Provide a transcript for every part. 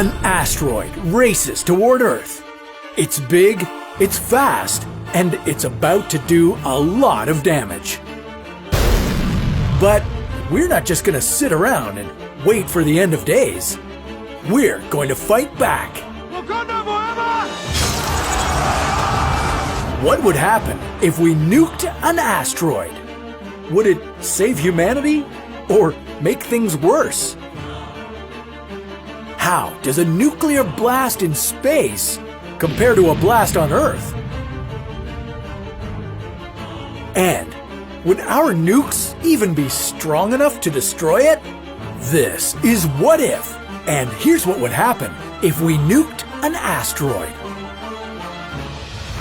An asteroid races toward Earth. It's big, it's fast, and it's about to do a lot of damage. But we're not just going to sit around and wait for the end of days. We're going to fight back. What would happen if we nuked an asteroid? Would it save humanity or make things worse? How does a nuclear blast in space compare to a blast on Earth? And would our nukes even be strong enough to destroy it? This is What If, and here's what would happen if we nuked an asteroid.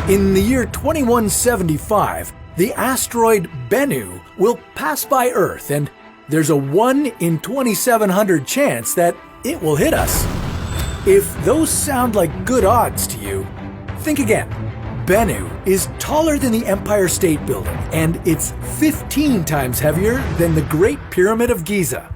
In the year 2175, the asteroid Bennu will pass by Earth, and there's a 1 in 2,700 chance that it will hit us. If those sound like good odds to you, think again. Bennu is taller than the Empire State Building, and it's 15 times heavier than the Great Pyramid of Giza.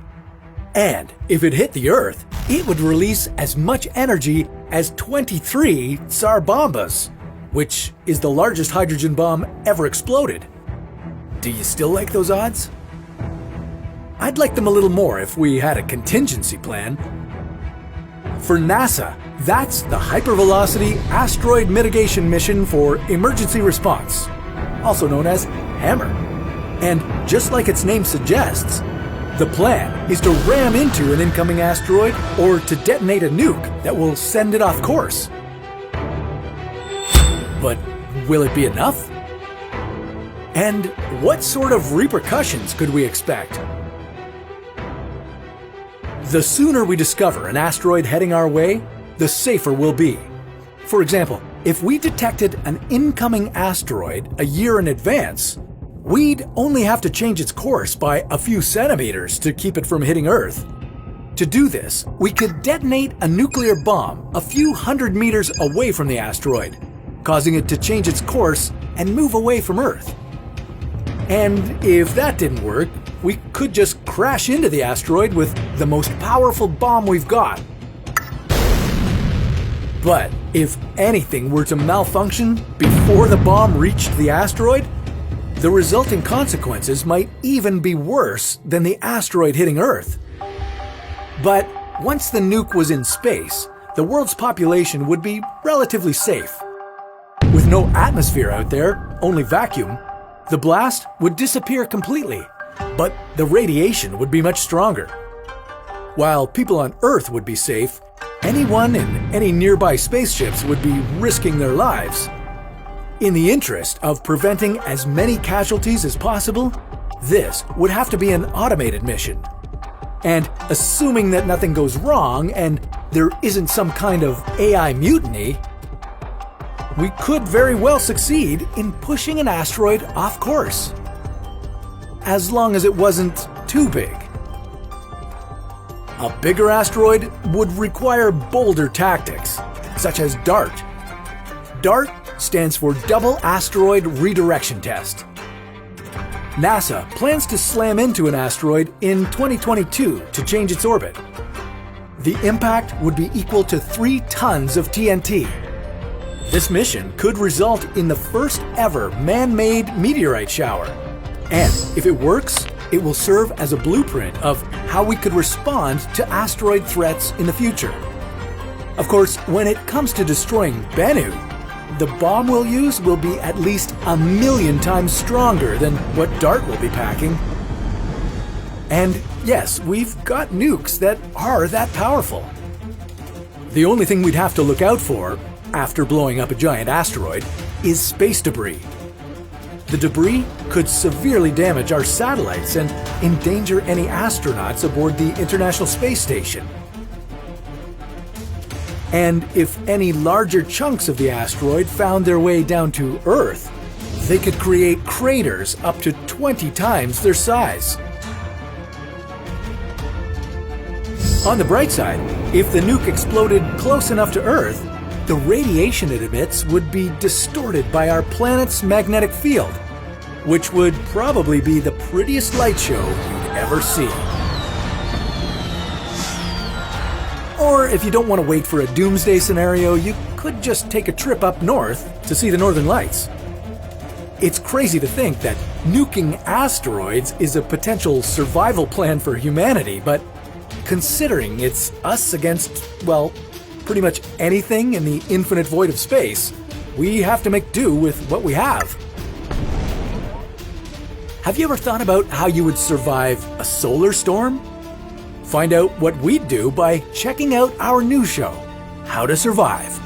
And if it hit the Earth, it would release as much energy as 23 Tsar Bombas, which is the largest hydrogen bomb ever exploded. Do you still like those odds? I'd like them a little more if we had a contingency plan. For NASA, that's the Hypervelocity Asteroid Mitigation Mission for Emergency Response, also known as HAMMER. And just like its name suggests, the plan is to ram into an incoming asteroid or to detonate a nuke that will send it off course. But will it be enough? And what sort of repercussions could we expect? The sooner we discover an asteroid heading our way, the safer we'll be. For example, if we detected an incoming asteroid a year in advance, we'd only have to change its course by a few centimeters to keep it from hitting Earth. To do this, we could detonate a nuclear bomb a few hundred meters away from the asteroid, causing it to change its course and move away from Earth. And if that didn't work, we could just crash into the asteroid with the most powerful bomb we've got. But if anything were to malfunction before the bomb reached the asteroid, the resulting consequences might even be worse than the asteroid hitting Earth. But once the nuke was in space, the world's population would be relatively safe. With no atmosphere out there, only vacuum, the blast would disappear completely, but the radiation would be much stronger. While people on Earth would be safe, anyone in any nearby spaceships would be risking their lives. In the interest of preventing as many casualties as possible, this would have to be an automated mission. And assuming that nothing goes wrong and there isn't some kind of AI mutiny, we could very well succeed in pushing an asteroid off course. As long as it wasn't too big. A bigger asteroid would require bolder tactics, such as DART. DART stands for Double Asteroid Redirection Test. NASA plans to slam into an asteroid in 2022 to change its orbit. The impact would be equal to 3 tons of TNT. This mission could result in the first ever man-made meteorite shower. And if it works, it will serve as a blueprint of how we could respond to asteroid threats in the future. Of course, when it comes to destroying Bennu, the bomb we'll use will be at least 1,000,000 times stronger than what DART will be packing. And yes, we've got nukes that are that powerful. The only thing we'd have to look out for, after blowing up a giant asteroid, is space debris. The debris could severely damage our satellites and endanger any astronauts aboard the International Space Station. And if any larger chunks of the asteroid found their way down to Earth, they could create craters up to 20 times their size. On the bright side, if the nuke exploded close enough to Earth, the radiation it emits would be distorted by our planet's magnetic field, which would probably be the prettiest light show you'd ever see. Or if you don't want to wait for a doomsday scenario, you could just take a trip up north to see the northern lights. It's crazy to think that nuking asteroids is a potential survival plan for humanity, but considering it's us against, well, pretty much anything in the infinite void of space, we have to make do with what we have. Have you ever thought about how you would survive a solar storm? Find out what we'd do by checking out our new show, How to Survive.